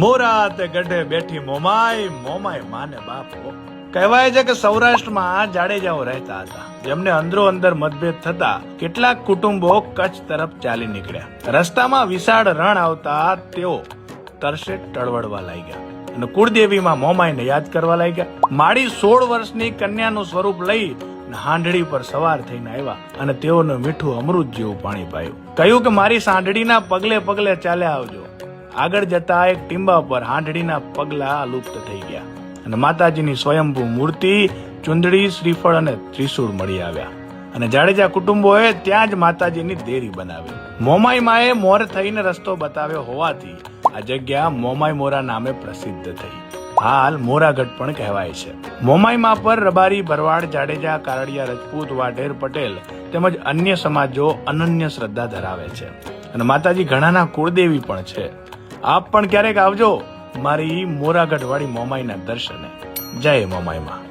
મોરા તે ગઢે બેઠી મોમાય, મોમાય માને બાપો. કહેવાય છે કે સૌરાષ્ટ્રમાં જાડેજાઓ રહેતા હતા, જેમને અંદરો અંદર મતભેદ થતા કેટલાક કુટુંબો કચ્છ તરફ ચાલી નીકળ્યા. રસ્તામાં વિશાળ રણ આવતા તેઓ તરસે ટળવળવા લાગ્યા અને કુળદેવીમાં મોમાઈને યાદ કરવા લાગ્યા. માડી 16 વર્ષની કન્યાનું સ્વરૂપ લઈ હાંડડી પર સવાર થઈને આવ્યા અને તેઓને મીઠું અમૃત જેવું પાણી પાયું. કહ્યું કે મારી સાંઢડીના પગલે પગલે ચાલ્યા આવજો. આગળ જતા એક ટીંબા પર હાંડડીના પગલા લુપ્ત થઈ ગયા અને માતાજીની સ્વયંભૂ મૂર્તિ, ચુંદડી, શ્રીફળ અને ત્રિશૂળ મળી આવ્યા અને જાડેજા કુટુંબોએ ત્યાં જ માતાજીની દેરી બનાવી. મોમાઈ માએ મોર થઈને રસ્તો બતાવ્યો હોવાથી આ જગ્યા મોમાઈ મોરા નામે પ્રસિદ્ધ થઈ. હાલ મોરાગઢ પણ કહેવાય છે. મોમાઈમાં પર રબારી, ભરવાડ, જાડેજા, કારડિયા, રજપૂત, વાઢેર, પટેલ તેમજ અન્ય સમાજો અનન્ય શ્રદ્ધા ધરાવે છે અને માતાજી ઘણાના કુળદેવી પણ છે. આપ પણ ક્યારેક આવજો મારી મોરાગઢ વાળી મોમાઈના દર્શને. જય મોમાઈમાં.